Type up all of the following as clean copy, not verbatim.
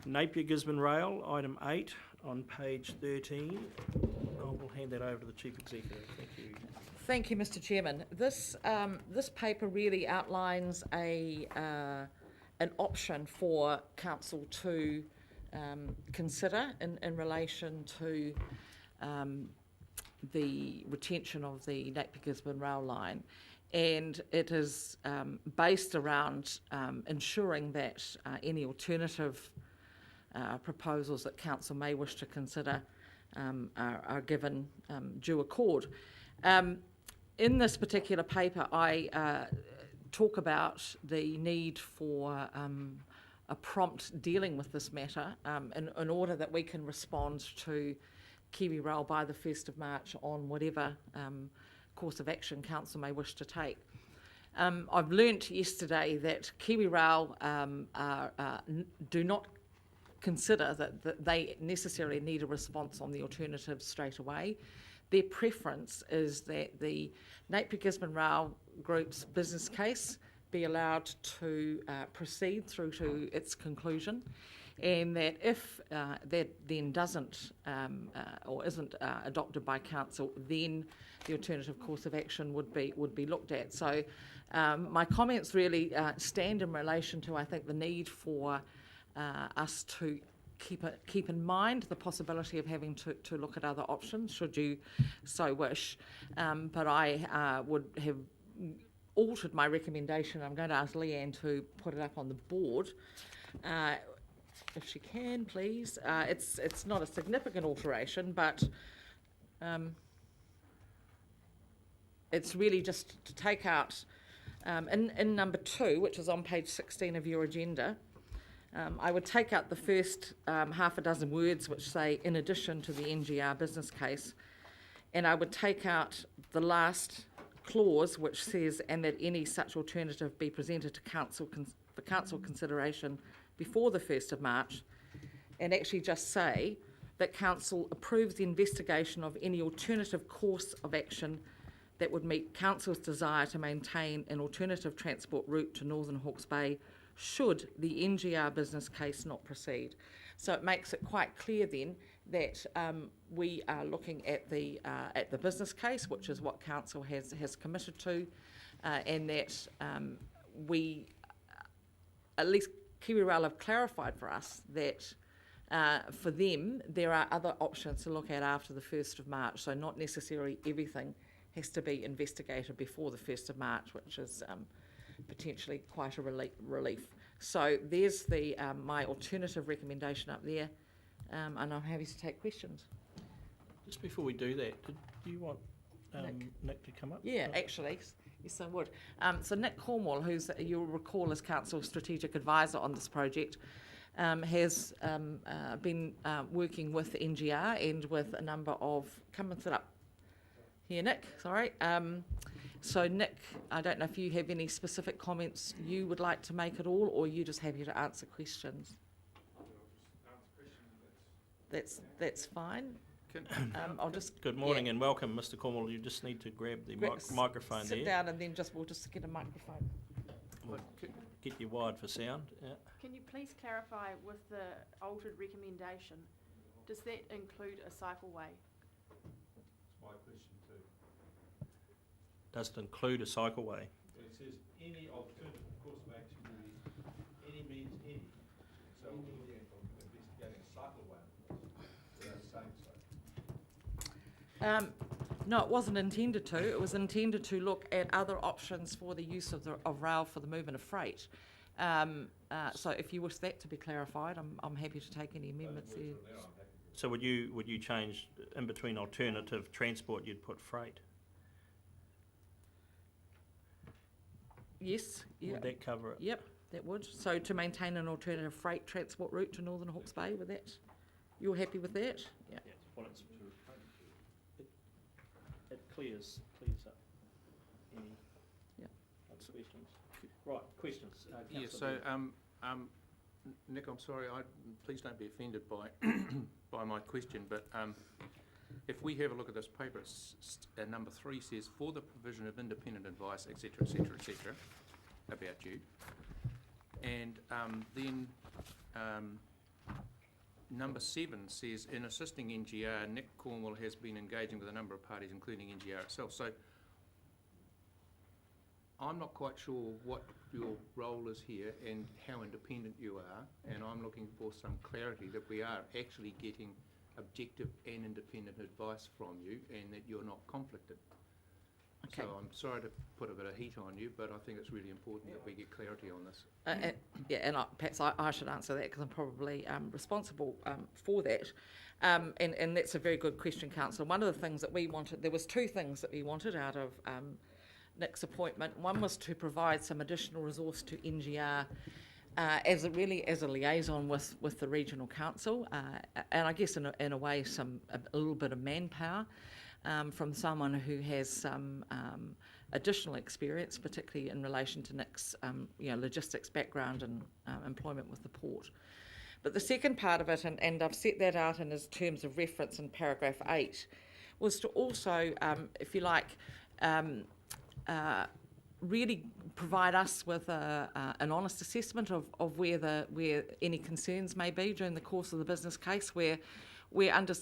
Napier-Gisborne Rail, item 8 on page 13. I will hand that over to the Chief Executive. Thank you. Thank you, Mr. Chairman. This paper really outlines an option for council to consider in relation to the retention of the Napier-Gisborne rail line, and it is based around ensuring that any alternative proposals that council may wish to consider are given due accord. In this particular paper, I talk about the need for a prompt dealing with this matter in order that we can respond to Kiwi Rail by the 1st of March on whatever course of action council may wish to take. I've learnt yesterday that Kiwi Rail do not consider that they necessarily need a response on the alternative straight away. Their preference is that the Napier-Gisborne Rail Group's business case be allowed to proceed through to its conclusion, and that if that then doesn't or isn't adopted by council, then the alternative course of action would be looked at. So my comments really stand in relation to, I think, the need for us to keep in mind the possibility of having to look at other options, should you so wish. But I would have altered my recommendation. I'm going to ask Leanne to put it up on the board. If she can, please. It's not a significant alteration, but it's really just to take out, in number 2, which is on page 16 of your agenda, I would take out the first half a dozen words which say, in addition to the NGR business case, and I would take out the last clause which says, and that any such alternative be presented to council for council consideration before the 1st of March, and actually just say that council approves the investigation of any alternative course of action that would meet council's desire to maintain an alternative transport route to Northern Hawke's Bay should the NGR business case not proceed. So it makes it quite clear then that we are looking at the business case, which is what council has committed to, and that we, at least Kiwi Rail have clarified for us that for them there are other options to look at after the 1st of March, so not necessarily everything has to be investigated before the 1st of March, which is potentially quite a relief. So there's the my alternative recommendation up there, and I'm happy to take questions. Just before we do that, do you want Nick to come up? Yeah, actually, yes I would. So Nick Cornwall, who's, you'll recall, as Council Strategic Advisor on this project, has been working with NGR and with a number of, come and sit up here, Nick, sorry. So Nick, I don't know if you have any specific comments you would like to make at all, or are you just happy to answer questions? That's fine. I'll just. Good morning and welcome, Mr. Cornwall. You just need to grab the microphone there. Sit down and then we'll just get a microphone. We'll get you wired for sound. Yeah. Can you please clarify with the altered recommendation, does that include a cycleway? That's my question too. Does it include a cycleway? Well, it says any alternative course of action will be, any means any. So we're looking at investigating a cycleway without saying so. No, it wasn't intended to. It was intended to look at other options for the use of rail for the movement of freight. So if you wish that to be clarified, I'm happy to take any amendments there. So would you change in between alternative transport? You'd put freight. Yes. Yeah. Would that cover it? Yep, that would. So to maintain an alternative freight transport route to Northern Hawke's Bay, with that, you're happy with that? Yeah. Well, it clears up any questions. Right, questions. Yeah. So, Nick, I'm sorry. Please don't be offended by by my question, but if we have a look at this paper, number 3 says, for the provision of independent advice, etc., etc., etc., about you, and then number 7 says, in assisting NGR, Nick Cornwall has been engaging with a number of parties, including NGR itself. So I'm not quite sure what your role is here and how independent you are, and I'm looking for some clarity that we are actually getting objective and independent advice from you and that you're not conflicted. Okay. So I'm sorry to put a bit of heat on you, but I think it's really important that we get clarity on this. Perhaps I should answer that because I'm probably responsible for that. And that's a very good question, Councillor. One of the things that we wanted, there was 2 things that we wanted out of Nick's appointment. One was to provide some additional resource to NGR as a liaison with the regional council, and I guess in a way a little bit of manpower. From someone who has some additional experience, particularly in relation to Nick's logistics background and employment with the port. But the second part of it, and I've set that out in his terms of reference in paragraph 8, was to also, if you like, really provide us with an honest assessment of where any concerns may be during the course of the business case, where we're under,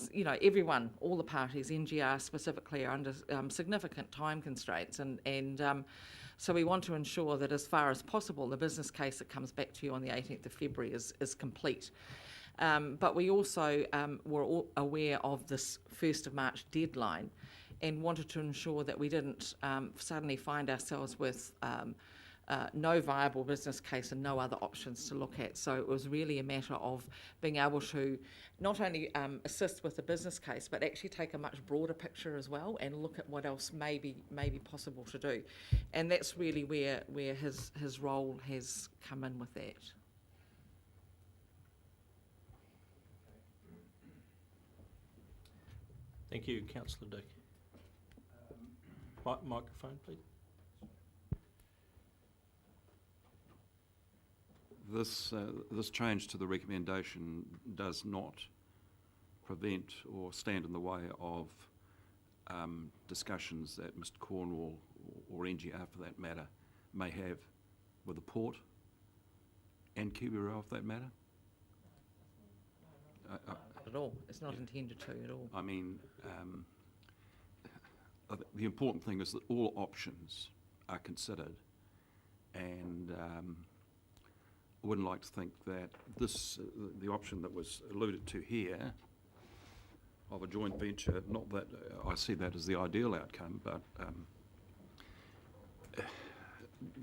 everyone, all the parties, NGR specifically, are under significant time constraints, and so we want to ensure that as far as possible the business case that comes back to you on the 18th of February is complete. But we also were all aware of this 1st of March deadline and wanted to ensure that we didn't suddenly find ourselves with no viable business case and no other options to look at. So it was really a matter of being able to not only assist with the business case, but actually take a much broader picture as well and look at what else may be possible to do. And that's really where his role has come in with that. Thank you, Councillor Dick. Microphone, please. This change to the recommendation does not prevent or stand in the way of discussions that Mr Cornwall or NGR for that matter may have with the port and Kiwi Rail for that matter. Not at all. It's not intended to at all. I mean, the important thing is that all options are considered, and I wouldn't like to think that the option that was alluded to here of a joint venture, not that I see that as the ideal outcome, but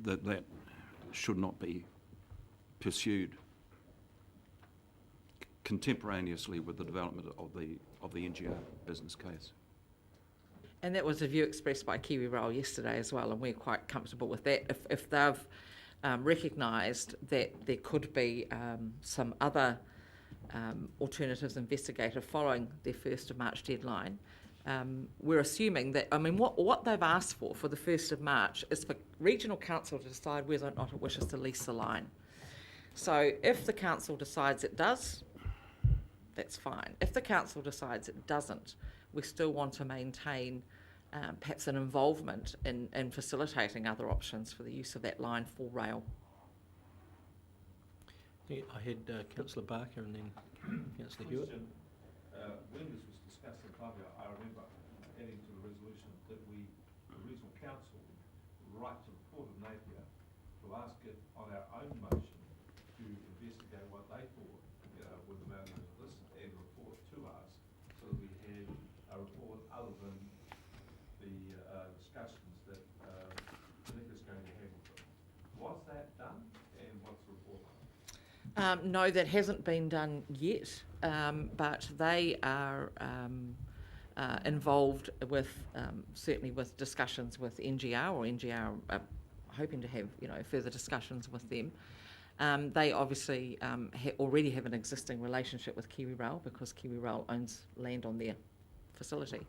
that should not be pursued contemporaneously with the development of the NGR business case. And that was a view expressed by Kiwi Rail yesterday as well, and we're quite comfortable with that. If they've recognised that there could be some other alternatives investigated following their 1st of March deadline, we're assuming that, what they've asked for the 1st of March is for regional council to decide whether or not it wishes to lease the line. So if the council decides it does, that's fine. If the council decides it doesn't, we still want to maintain perhaps an involvement in facilitating other options for the use of that line for rail. I had Councillor Barker and then Councillor Hewitt. When this was discussed in time ago, I remember adding to the resolution that the regional council write to the Port of Napier to ask it on our own motion to investigate what they thought were the values of this and report to us, so that we had a report other than the discussions that Nick is going to have with them. Was that done, and what's the report on it? No, that hasn't been done yet, but they are involved with certainly with discussions with NGR, or NGR hoping to have further discussions with them. They obviously already have an existing relationship with Kiwi Rail because Kiwi Rail owns land on their facility.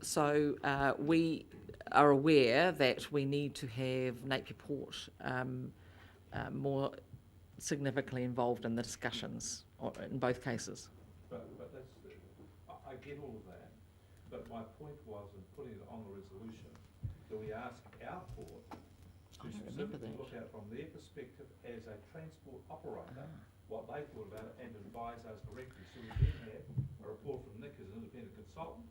So we are aware that we need to have Napier Port more significantly involved in the discussions in both cases. But that's, I get all of that, but my point was in putting it on the resolution, that we ask our port to specifically look at from their perspective as a transport operator, what they thought about it and advise details correctly. So we then have a report from Nick as an independent consultant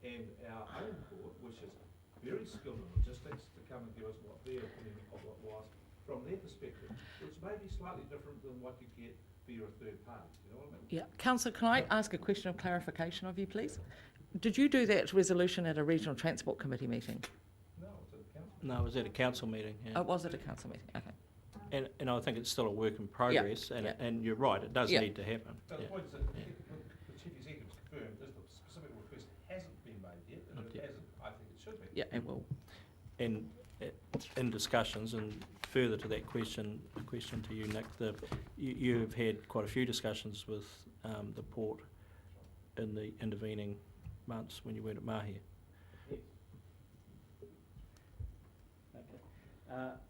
and our own court, which is very skilled in logistics, to come and give us what their opinion of what was from their perspective, which may be slightly different than what you get via a third party. You know what I mean? Yeah. Councillor, can I ask a question of clarification of you, please? Did you do that resolution at a Regional Transport Committee meeting? No, it's at the council. No, it was at a council meeting, yeah. Oh, was it a council meeting? Okay. And I think it's still a work in progress, yeah. and you're right, it does Yeah. need to happen. But yeah. the point is that the chief executive has confirmed that the specific request hasn't been made yet, and Not if yet. it hasn't, I think it should be. Yeah, it will. And in discussions, and further to that question, a question to you, Nick, you've had quite a few discussions with the port in the intervening months when you weren't at Mahia. Yes. Okay.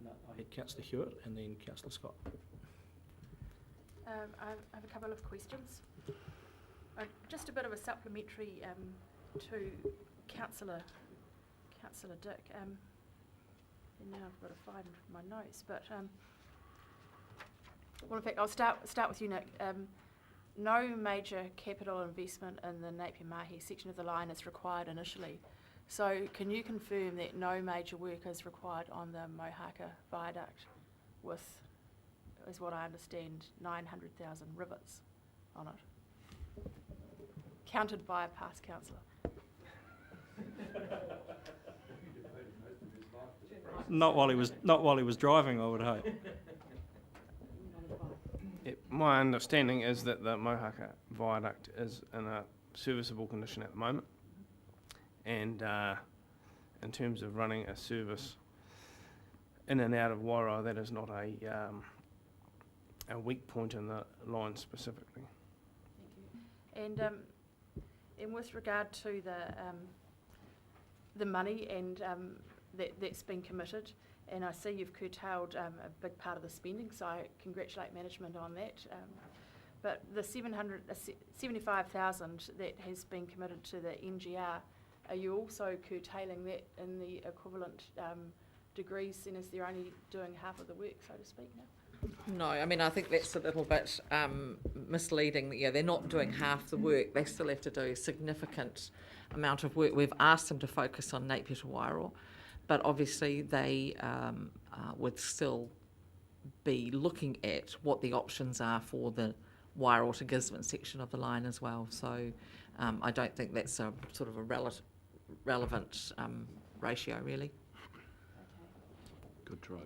No, I had Councillor Hewitt and then Councillor Scott. I have a couple of questions. Just a bit of a supplementary to Councillor Dick. And now I've got to find my notes, but well, in fact, I'll start with you, Nick. No major capital investment in the Napier-Gisborne section of the line is required initially. So can you confirm that no major work is required on the Mohaka viaduct with, is what I understand, 900,000 rivets on it? Counted by a past councillor. Not while he was driving, I would hope. My understanding is that the Mohaka viaduct is in a serviceable condition at the moment, and in terms of running a service in and out of Wairoa, that is not a weak point in the line specifically. Thank you. And with regard to the money and that's been committed, and I see you've curtailed a big part of the spending, so I congratulate management on that. But the 75,000 that has been committed to the NGR, are you also curtailing that in the equivalent degrees, and is they're only doing half of the work, so to speak, now? No, I mean, I think that's a little bit misleading. Yeah, they're not doing half the work. They still have to do a significant amount of work. We've asked them to focus on Napier to Wairoa, but obviously they would still be looking at what the options are for the Wairoa to Gisborne section of the line as well. So I don't think that's a sort of a relevant ratio, really. Good try.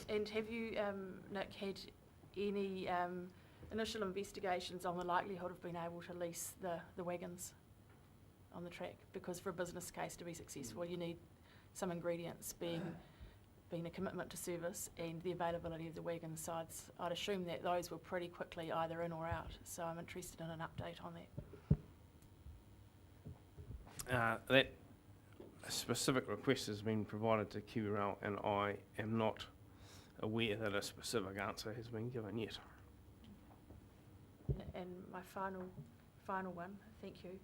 And have you, Nick, had any initial investigations on the likelihood of being able to lease the wagons on the track? Because for a business case to be successful, you need some ingredients, being a commitment to service and the availability of the wagon sides. I'd assume that those were pretty quickly either in or out, so I'm interested in an update on that. That specific request has been provided to QRL, and I am not aware that a specific answer has been given yet. And my final one, thank you.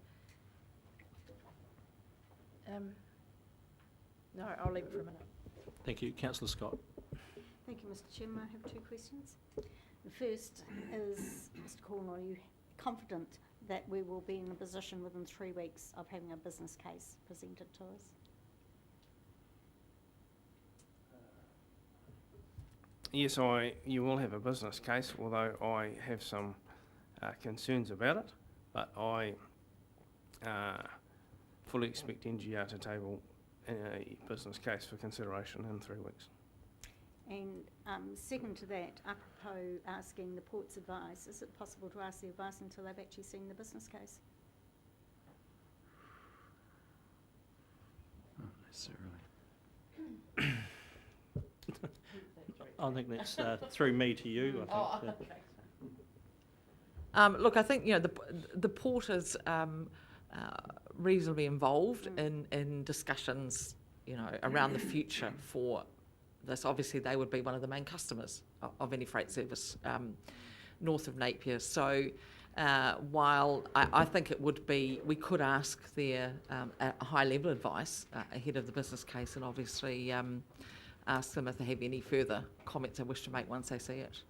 No, I'll leave it for a minute. Thank you. Councillor Scott. Thank you, Mr. Chairman. I have two questions. The first is, Mr. Cornwall, are you confident that we will be in a position within 3 weeks of having a business case presented to us? Yes, you will have a business case, although I have some concerns about it, but I fully expect NGR to table a business case for consideration in 3 weeks. And second to that, apropos asking the port's advice, is it possible to ask the advice until they've actually seen the business case? Not necessarily. I think that's through me to you, I think. Look, I think, you know, the port is reasonably involved in discussions, you know, around the future for this. Obviously, they would be one of the main customers of any freight service north of Napier. So while I think it would be, we could ask their high-level advice ahead of the business case, and obviously ask them if they have any further comments they wish to make once they see it.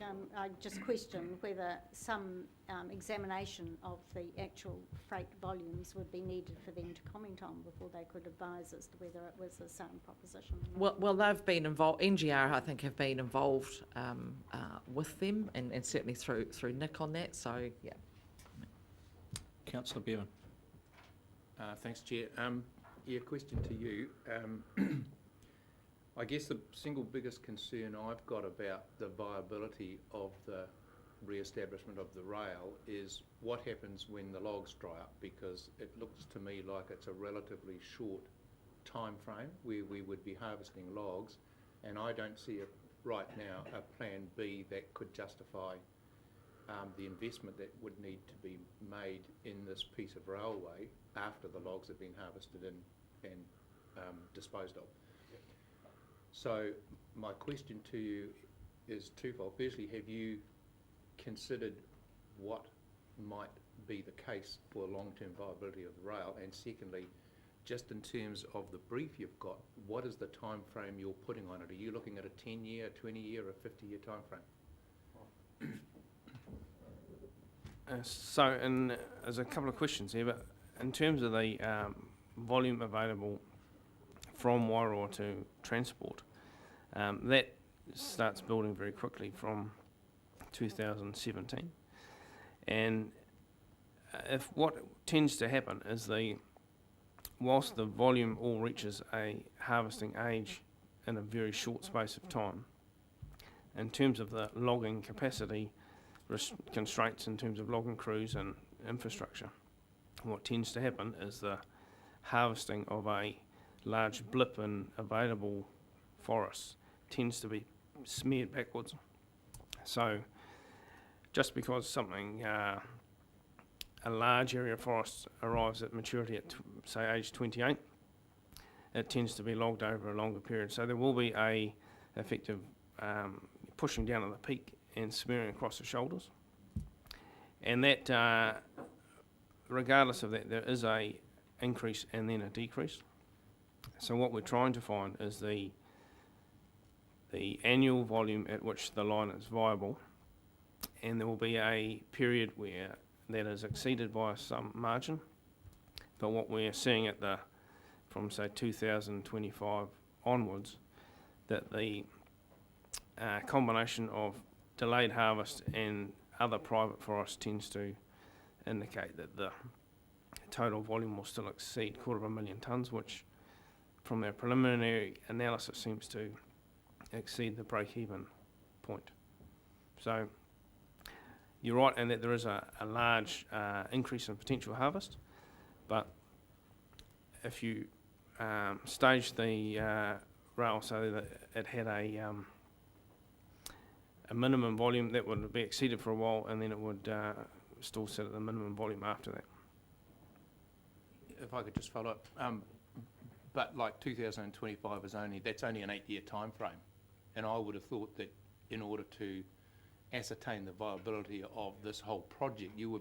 I just question whether some examination of the actual freight volumes would be needed for them to comment on before they could advise as to whether it was a sound proposition or not. Well, they've been involved, NGR I think have been involved with them and certainly through Nick on that, so yeah. Councillor Bevan. Thanks, Chair. Yeah, question to you. I guess the single biggest concern I've got about the viability of the re-establishment of the rail is what happens when the logs dry up, because it looks to me like it's a relatively short time frame where we would be harvesting logs, and I don't see right now a plan B that could justify the investment that would need to be made in this piece of railway after the logs have been harvested and disposed of. So my question to you is twofold. Firstly, have you considered what might be the case for long-term viability of the rail? And secondly, just in terms of the brief you've got, what is the time frame you're putting on it? Are you looking at a 10-year, 20-year, or 50-year time frame? There's a couple of questions here, but in terms of the volume available from Wairoa to transport, that starts building very quickly from 2017. And if what tends to happen is whilst the volume all reaches a harvesting age in a very short space of time, in terms of the logging capacity constraints in terms of logging crews and infrastructure, what tends to happen is the harvesting of a large blip in available forests tends to be smeared backwards. So just because something, a large area of forest arrives at maturity at say age 28, it tends to be logged over a longer period. So there will be a effective pushing down at the peak and smearing across the shoulders. And that, regardless of that, there is a increase and then a decrease. So what we're trying to find is the annual volume at which the line is viable, and there will be a period where that is exceeded by some margin. But what we're seeing from say 2025 onwards, that the combination of delayed harvest and other private forest tends to indicate that the total volume will still exceed 250,000 tonnes, which from our preliminary analysis seems to exceed the break-even point. So you're right in that there is a large increase in potential harvest, but if you stage the rail so that it had a minimum volume that would be exceeded for a while, and then it would still sit at the minimum volume after that. If I could just follow up, but like 2025 that's only an 8-year time frame, and I would have thought that in order to ascertain the viability of this whole project, you would